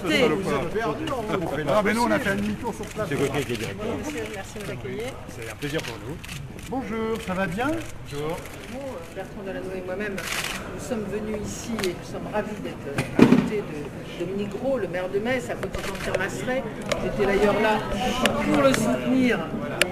Écoutez, Non, mais nous, on a fait un demi-tour sur place. C'est Gauthier qui est directeur. merci de m'accueillir. C'est un plaisir pour nous. Bonjour, ça va bien? Bonjour. Bertrand Delanoë et moi-même, nous sommes venus ici et nous sommes ravis d'être à côté de Dominique Gros, le maire de Metz, à côté de Jean-Pierre Masseret. J'étais d'ailleurs là pour le soutenir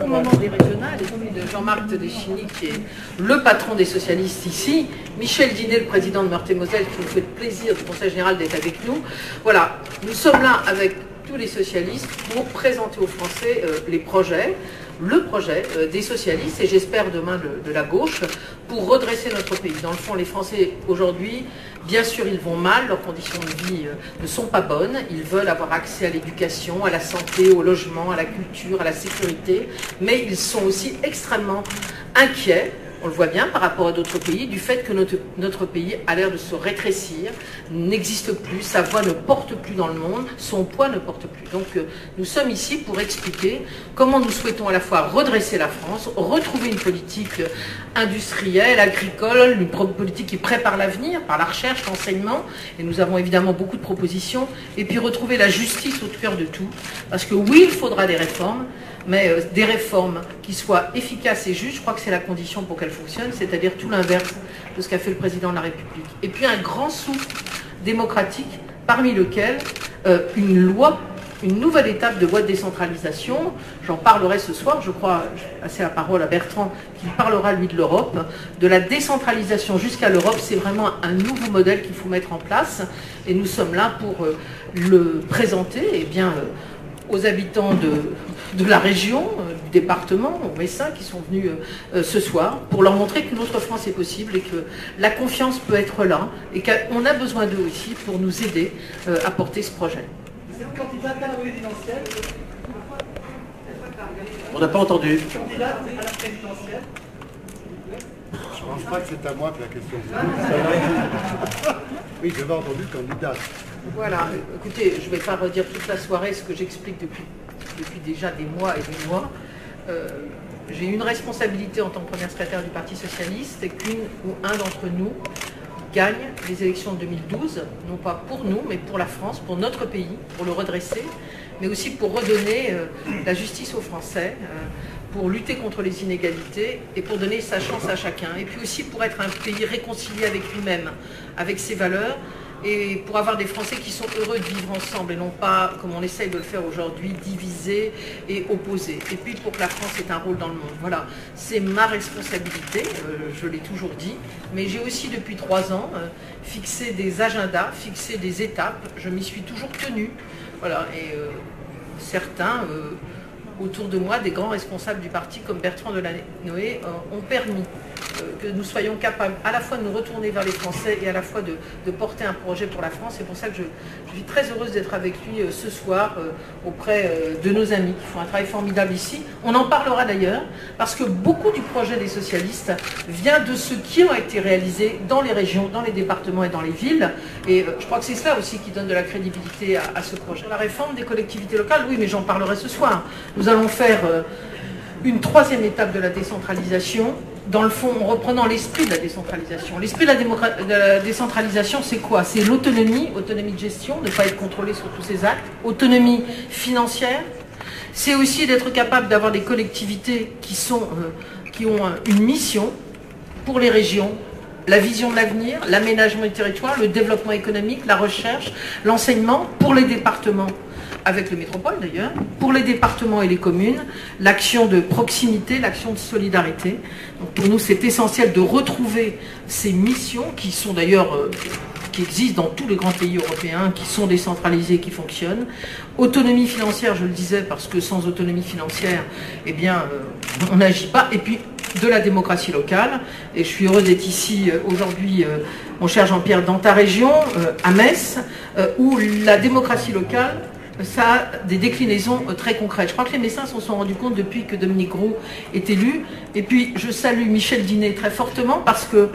au moment des régionales, et puis de Jean-Marc Todeschini, qui est le patron des socialistes ici, Michel Dinet, le président de Meurthe-et-Moselle, qui nous fait le plaisir du Conseil général d'être avec nous. Voilà, nous sommes là avec tous les socialistes pour présenter aux Français les projets, le projet des socialistes et j'espère demain de la gauche pour redresser notre pays. Dans le fond, les Français aujourd'hui, bien sûr, ils vont mal, leurs conditions de vie ne sont pas bonnes, ils veulent avoir accès à l'éducation, à la santé, au logement, à la culture, à la sécurité, mais ils sont aussi extrêmement inquiets. On le voit bien par rapport à d'autres pays, du fait que notre pays a l'air de se rétrécir, n'existe plus, sa voix ne porte plus dans le monde, son poids ne porte plus. Donc nous sommes ici pour expliquer comment nous souhaitons à la fois redresser la France, retrouver une politique industrielle, agricole, une politique qui prépare l'avenir par la recherche, l'enseignement, et nous avons évidemment beaucoup de propositions, et puis retrouver la justice au cœur de tout, parce que oui, il faudra des réformes, mais des réformes qui soient efficaces et justes, je crois que c'est la condition pour qu'elles fonctionnent, c'est-à-dire tout l'inverse de ce qu'a fait le président de la République. Et puis un grand souffle démocratique, parmi lequel une loi, une nouvelle étape de loi de décentralisation, j'en parlerai ce soir, je crois, passer la parole à Bertrand, qui parlera lui de l'Europe, de la décentralisation jusqu'à l'Europe, c'est vraiment un nouveau modèle qu'il faut mettre en place, et nous sommes là pour le présenter, et bien aux habitants de la région, du département, aux Messins qui sont venus ce soir, pour leur montrer qu'une autre France est possible et que la confiance peut être là et qu'on a besoin d'eux aussi pour nous aider à porter ce projet. C'est le candidat à la présidentielle. On n'a pas entendu. Candidat à la présidentielle. Je ne pense pas que c'est à moi que la question Oui, j'avais entendu candidat. Voilà, écoutez, je ne vais pas redire toute la soirée ce que j'explique depuis déjà des mois et des mois. J'ai une responsabilité en tant que première secrétaire du Parti Socialiste, c'est qu'une ou un d'entre nous gagne les élections de 2012, non pas pour nous, mais pour la France, pour notre pays, pour le redresser, mais aussi pour redonner la justice aux Français, pour lutter contre les inégalités et pour donner sa chance à chacun. Et puis aussi pour être un pays réconcilié avec lui-même, avec ses valeurs, et pour avoir des Français qui sont heureux de vivre ensemble et non pas, comme on essaye de le faire aujourd'hui, divisés et opposés. Et puis pour que la France ait un rôle dans le monde. Voilà, c'est ma responsabilité, je l'ai toujours dit, mais j'ai aussi depuis 3 ans fixé des agendas, fixé des étapes, je m'y suis toujours tenue. Voilà, et certains, autour de moi, des grands responsables du parti comme Bertrand Delanoë, ont permis que nous soyons capables à la fois de nous retourner vers les Français et à la fois de porter un projet pour la France. C'est pour ça que je suis très heureuse d'être avec lui ce soir auprès de nos amis qui font un travail formidable ici. On en parlera d'ailleurs parce que beaucoup du projet des socialistes vient de ce qui ont été réalisés dans les régions, dans les départements et dans les villes. Et je crois que c'est cela aussi qui donne de la crédibilité à ce projet. La réforme des collectivités locales, oui, mais j'en parlerai ce soir. Nous allons faire une 3e étape de la décentralisation, dans le fond, en reprenant l'esprit de la décentralisation. L'esprit de la décentralisation, c'est quoi? C'est l'autonomie, autonomie de gestion, de ne pas être contrôlé sur tous ses actes, autonomie financière. C'est aussi d'être capable d'avoir des collectivités qui ont une mission pour les régions, la vision de l'avenir, l'aménagement du territoire, le développement économique, la recherche, l'enseignement pour les départements, avec les métropoles d'ailleurs, pour les départements et les communes, l'action de proximité, l'action de solidarité. Donc pour nous, c'est essentiel de retrouver ces missions qui sont d'ailleurs, qui existent dans tous les grands pays européens, qui sont décentralisés, qui fonctionnent. Autonomie financière, je le disais, parce que sans autonomie financière, eh bien, on n'agit pas. Et puis, de la démocratie locale. Et je suis heureuse d'être ici aujourd'hui, mon cher Jean-Pierre, dans ta région, à Metz, où la démocratie locale, ça a des déclinaisons très concrètes. Je crois que les Messins s'en sont rendus compte depuis que Dominique Gros est élu. Et puis, je salue Michel Dinet très fortement parce que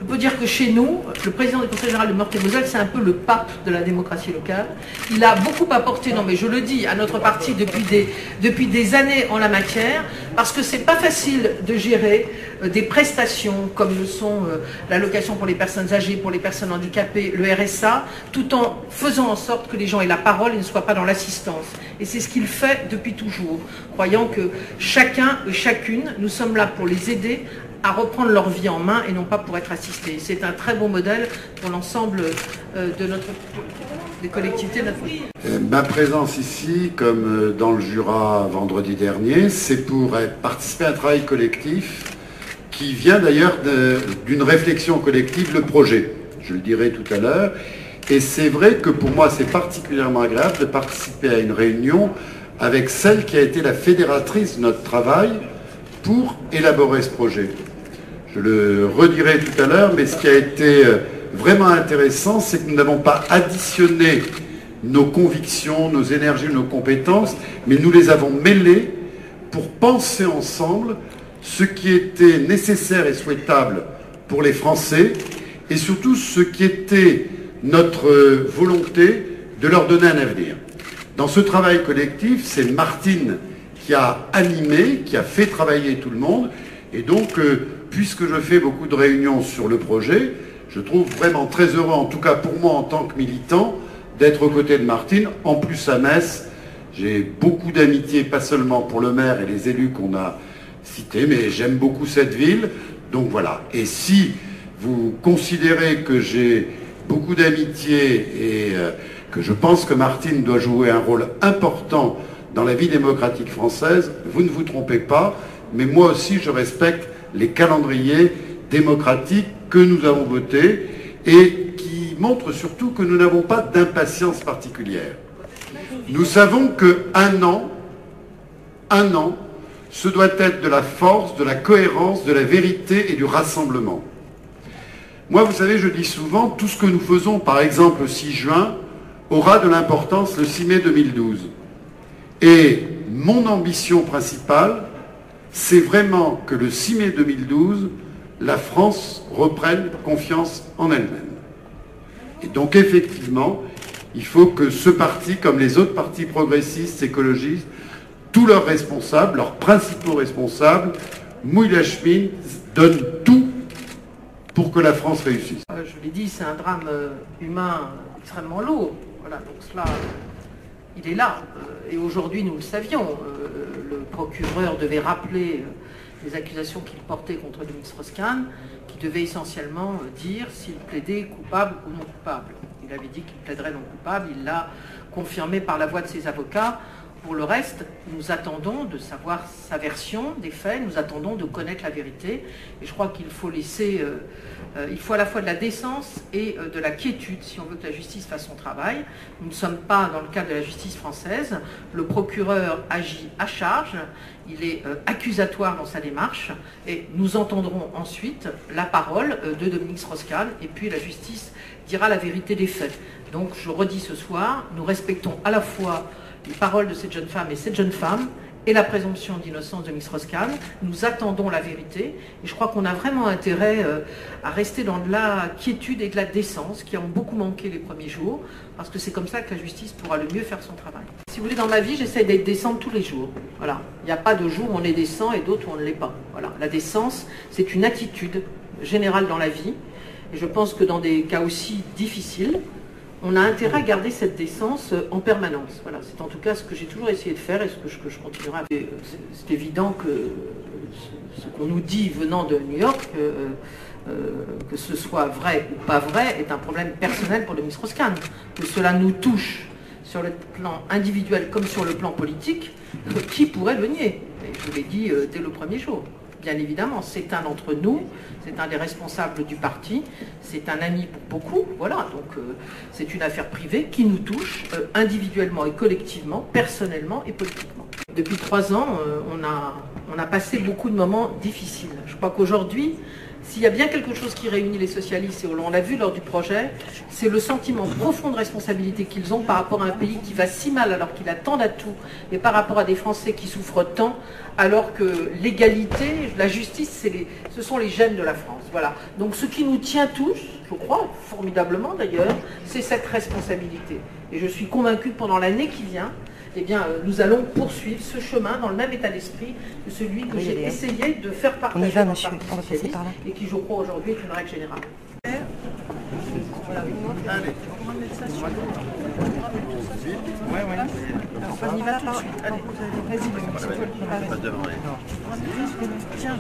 Je peux dire que chez nous, le président du Conseil général de Meurthe-et-Moselle, c'est un peu le pape de la démocratie locale. Il a beaucoup apporté, non mais je le dis, à notre parti depuis des années en la matière, parce que c'est pas facile de gérer des prestations comme le sont l'allocation pour les personnes âgées, pour les personnes handicapées, le RSA, tout en faisant en sorte que les gens aient la parole et ne soient pas dans l'assistance. Et c'est ce qu'il fait depuis toujours, croyant que chacun et chacune, nous sommes là pour les aider à reprendre leur vie en main et non pas pour être assistés. C'est un très bon modèle pour l'ensemble des collectivités de notre pays. Ma présence ici, comme dans le Jura vendredi dernier, c'est pour participer à un travail collectif qui vient d'ailleurs d'une réflexion collective, le projet. Je le dirai tout à l'heure. Et c'est vrai que pour moi, c'est particulièrement agréable de participer à une réunion avec celle qui a été la fédératrice de notre travail pour élaborer ce projet. Je le redirai tout à l'heure, mais ce qui a été vraiment intéressant, c'est que nous n'avons pas additionné nos convictions, nos énergies, nos compétences, mais nous les avons mêlées pour penser ensemble ce qui était nécessaire et souhaitable pour les Français, et surtout ce qui était notre volonté de leur donner un avenir. Dans ce travail collectif, c'est Martine qui a animé, qui a fait travailler tout le monde, et donc, puisque je fais beaucoup de réunions sur le projet, je trouve vraiment très heureux, en tout cas pour moi en tant que militant, d'être aux côtés de Martine. En plus à Metz, j'ai beaucoup d'amitié, pas seulement pour le maire et les élus qu'on a cités, mais j'aime beaucoup cette ville. Donc voilà. Et si vous considérez que j'ai beaucoup d'amitié et que je pense que Martine doit jouer un rôle important dans la vie démocratique française, vous ne vous trompez pas, mais moi aussi je respecte les calendriers démocratiques que nous avons votés et qui montrent surtout que nous n'avons pas d'impatience particulière. Nous savons qu'un an, ce doit être de la force, de la cohérence, de la vérité et du rassemblement. Moi, vous savez, je dis souvent, tout ce que nous faisons, par exemple le 6 juin, aura de l'importance le 6 mai 2012. Et mon ambition principale, c'est vraiment que le 6 mai 2012, la France reprenne confiance en elle-même. Et donc, effectivement, il faut que ce parti, comme les autres partis progressistes, écologistes, tous leurs responsables, leurs principaux responsables, mouillent la chemise, donnent tout pour que la France réussisse. Je l'ai dit, c'est un drame humain extrêmement lourd. Voilà, donc cela, il est là. Et aujourd'hui, nous le savions. Le procureur devait rappeler les accusations qu'il portait contre Dominique Strauss-Kahn, qui devait essentiellement dire s'il plaidait coupable ou non coupable. Il avait dit qu'il plaiderait non coupable, il l'a confirmé par la voix de ses avocats. Pour le reste, nous attendons de savoir sa version des faits, nous attendons de connaître la vérité. Et je crois qu'il faut laisser, il faut à la fois de la décence et de la quiétude si on veut que la justice fasse son travail. Nous ne sommes pas dans le cadre de la justice française. Le procureur agit à charge, il est accusatoire dans sa démarche et nous entendrons ensuite la parole de Dominique Strauss-Kahn et puis la justice dira la vérité des faits. Donc je redis ce soir, nous respectons à la fois les paroles de cette jeune femme et cette jeune femme et la présomption d'innocence de Dominique Strauss-Kahn. Nous attendons la vérité et je crois qu'on a vraiment intérêt à rester dans de la quiétude et de la décence qui ont beaucoup manqué les premiers jours parce que c'est comme ça que la justice pourra le mieux faire son travail. Si vous voulez, dans ma vie, j'essaie d'être décente tous les jours. Voilà. Il n'y a pas de jour où on est décent et d'autres où on ne l'est pas. Voilà. La décence, c'est une attitude générale dans la vie et je pense que dans des cas aussi difficiles, on a intérêt à garder cette décence en permanence. Voilà, c'est en tout cas ce que j'ai toujours essayé de faire et ce que je continuerai à faire. C'est évident que ce qu'on nous dit venant de New York, que ce soit vrai ou pas vrai, est un problème personnel pour Dominique Strauss-Kahn. Que cela nous touche sur le plan individuel comme sur le plan politique, qui pourrait le nier? Et je l'ai dit dès le premier jour. Bien évidemment, c'est un d'entre nous, c'est un des responsables du parti, c'est un ami pour beaucoup, voilà, donc c'est une affaire privée qui nous touche individuellement et collectivement, personnellement et politiquement. Depuis 3 ans, on a passé beaucoup de moments difficiles. Je crois qu'aujourd'hui, S'il y a bien quelque chose qui réunit les socialistes, et on l'a vu lors du projet, c'est le sentiment profond de responsabilité qu'ils ont par rapport à un pays qui va si mal alors qu'il a tant d'atouts, et par rapport à des Français qui souffrent tant, alors que l'égalité, la justice, ce sont les gènes de la France. Voilà. Donc ce qui nous tient tous, je crois, formidablement d'ailleurs, c'est cette responsabilité. Et je suis convaincue que pendant l'année qui vient, eh bien, nous allons poursuivre ce chemin dans le même état d'esprit que celui que j'ai essayé de faire partager dans le Parti socialiste et qui, je crois, aujourd'hui est une règle générale. Voilà. Allez. On y va tout de suite. Allez, vas-y, tiens.